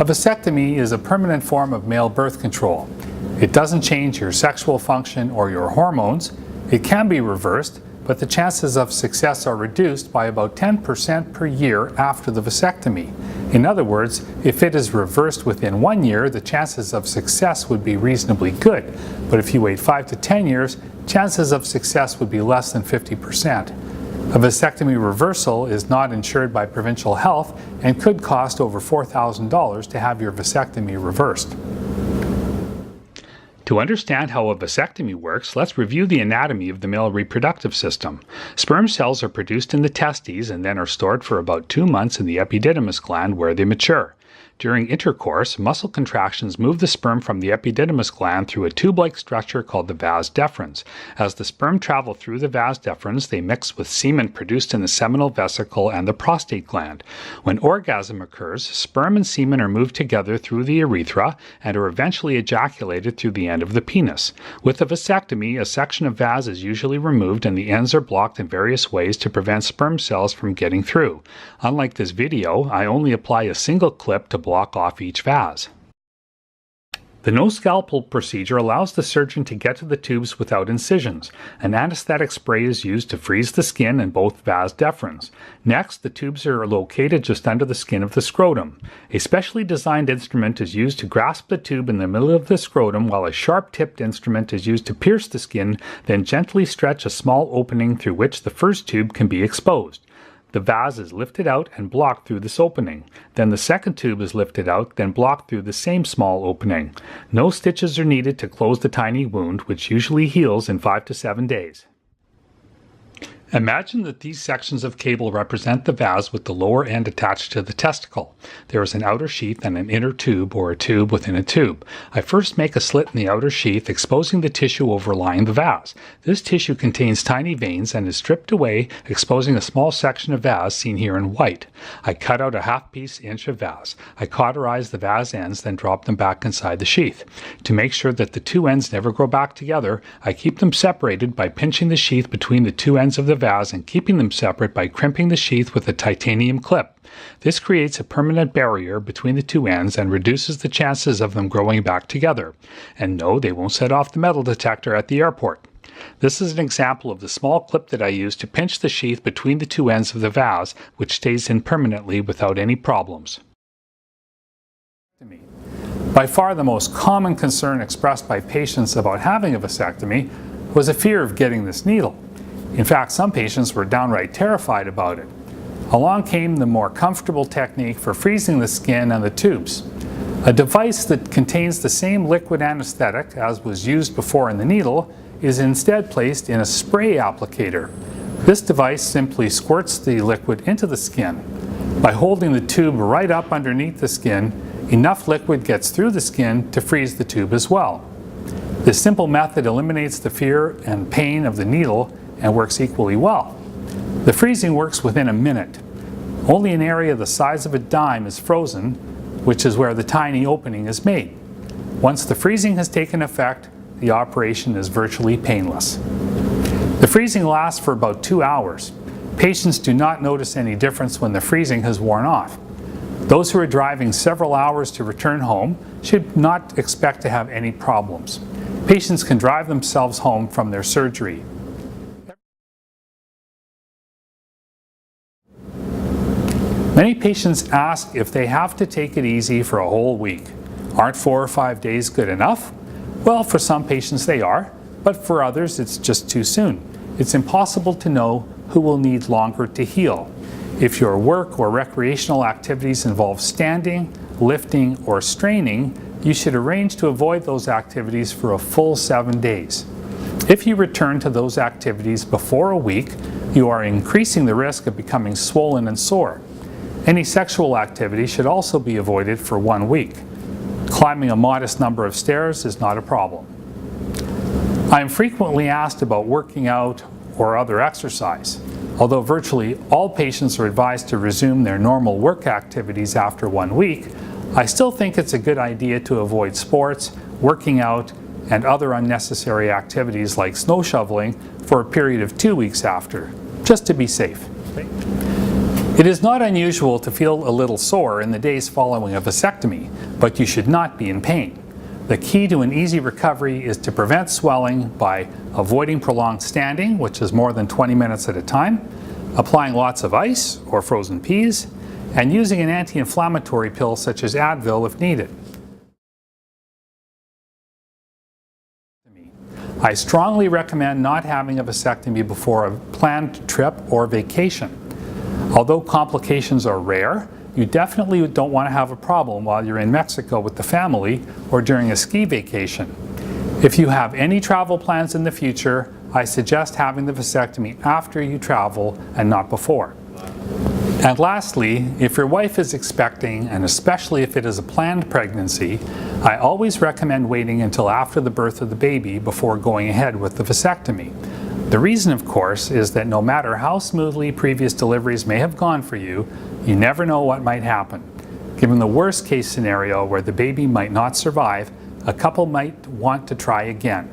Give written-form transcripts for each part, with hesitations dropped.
A vasectomy is a permanent form of male birth control. It doesn't change your sexual function or your hormones. It can be reversed, but the chances of success are reduced by about 10% per year after the vasectomy. In other words, if it is reversed within 1 year, the chances of success would be reasonably good. But if you wait 5 to 10 years, chances of success would be less than 50%. A vasectomy reversal is not insured by provincial health and could cost over $4,000 to have your vasectomy reversed. To understand how a vasectomy works, let's review the anatomy of the male reproductive system. Sperm cells are produced in the testes and then are stored for about 2 months in the epididymis gland where they mature. During intercourse, muscle contractions move the sperm from the epididymis gland through a tube-like structure called the vas deferens. As the sperm travel through the vas deferens, they mix with semen produced in the seminal vesicle and the prostate gland. When orgasm occurs, sperm and semen are moved together through the urethra and are eventually ejaculated through the end of the penis. With a vasectomy, a section of vas is usually removed and the ends are blocked in various ways to prevent sperm cells from getting through. Unlike this video, I only apply a single clip to block off each vas. The no-scalpel procedure allows the surgeon to get to the tubes without incisions. An anesthetic spray is used to freeze the skin in both vas deferens. Next, the tubes are located just under the skin of the scrotum. A specially designed instrument is used to grasp the tube in the middle of the scrotum, while a sharp-tipped instrument is used to pierce the skin, then gently stretch a small opening through which the first tube can be exposed. The vas is lifted out and blocked through this opening. Then the second tube is lifted out, then blocked through the same small opening. No stitches are needed to close the tiny wound, which usually heals in 5 to 7 days. Imagine that these sections of cable represent the vas with the lower end attached to the testicle. There is an outer sheath and an inner tube, or a tube within a tube. I first make a slit in the outer sheath, exposing the tissue overlying the vas. This tissue contains tiny veins and is stripped away, exposing a small section of vas seen here in white. I cut out a half-piece inch of vas. I cauterize the vas ends, then drop them back inside the sheath. To make sure that the two ends never grow back together, I keep them separated by pinching the sheath between the two ends of the vas and keeping them separate by crimping the sheath with a titanium clip. This creates a permanent barrier between the two ends and reduces the chances of them growing back together. And no, they won't set off the metal detector at the airport. This is an example of the small clip that I use to pinch the sheath between the two ends of the vas, which stays in permanently without any problems. By far the most common concern expressed by patients about having a vasectomy was a fear of getting this needle. In fact, some patients were downright terrified about it. Along came the more comfortable technique for freezing the skin and the tubes. A device that contains the same liquid anesthetic as was used before in the needle is instead placed in a spray applicator. This device simply squirts the liquid into the skin. By holding the tube right up underneath the skin, enough liquid gets through the skin to freeze the tube as well. This simple method eliminates the fear and pain of the needle and works equally well. The freezing works within a minute. Only an area the size of a dime is frozen, which is where the tiny opening is made. Once the freezing has taken effect, the operation is virtually painless. The freezing lasts for about 2 hours. Patients do not notice any difference when the freezing has worn off. Those who are driving several hours to return home should not expect to have any problems. Patients can drive themselves home from their surgery. Many patients ask if they have to take it easy for a whole week. Aren't 4 or 5 days good enough? Well, for some patients they are, but for others it's just too soon. It's impossible to know who will need longer to heal. If your work or recreational activities involve standing, lifting, or straining, you should arrange to avoid those activities for a full 7 days. If you return to those activities before a week, you are increasing the risk of becoming swollen and sore. Any sexual activity should also be avoided for 1 week. Climbing a modest number of stairs is not a problem. I am frequently asked about working out or other exercise. Although virtually all patients are advised to resume their normal work activities after 1 week, I still think it's a good idea to avoid sports, working out, and other unnecessary activities like snow shoveling for a period of 2 weeks after, just to be safe. It is not unusual to feel a little sore in the days following a vasectomy, but you should not be in pain. The key to an easy recovery is to prevent swelling by avoiding prolonged standing, which is more than 20 minutes at a time, applying lots of ice or frozen peas, and using an anti-inflammatory pill such as Advil if needed. I strongly recommend not having a vasectomy before a planned trip or vacation. Although complications are rare, you definitely don't want to have a problem while you're in Mexico with the family or during a ski vacation. If you have any travel plans in the future, I suggest having the vasectomy after you travel and not before. And lastly, if your wife is expecting, and especially if it is a planned pregnancy, I always recommend waiting until after the birth of the baby before going ahead with the vasectomy. The reason, of course, is that no matter how smoothly previous deliveries may have gone for you, you never know what might happen. Given the worst case scenario where the baby might not survive, a couple might want to try again.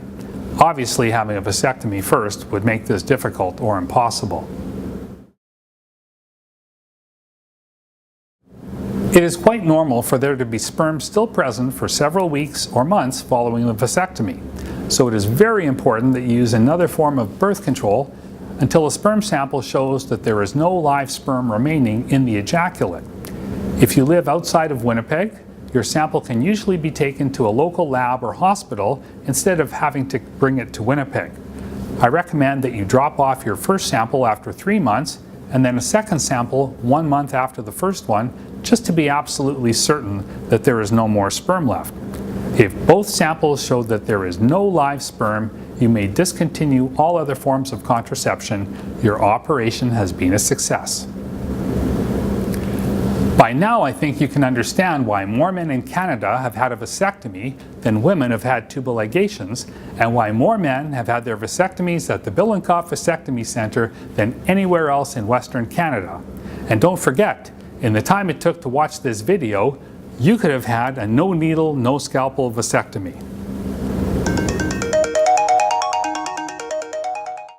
Obviously, having a vasectomy first would make this difficult or impossible. It is quite normal for there to be sperm still present for several weeks or months following the vasectomy, so it is very important that you use another form of birth control until a sperm sample shows that there is no live sperm remaining in the ejaculate. If you live outside of Winnipeg, your sample can usually be taken to a local lab or hospital instead of having to bring it to Winnipeg. I recommend that you drop off your first sample after 3 months and then a second sample 1 month after the first one, just to be absolutely certain that there is no more sperm left. If both samples show that there is no live sperm, you may discontinue all other forms of contraception. Your operation has been a success. By now, I think you can understand why more men in Canada have had a vasectomy than women have had tubal ligations, and why more men have had their vasectomies at the Bilenkoff Vasectomy Centre than anywhere else in Western Canada. And don't forget, in the time it took to watch this video, you could have had a no needle, no scalpel vasectomy.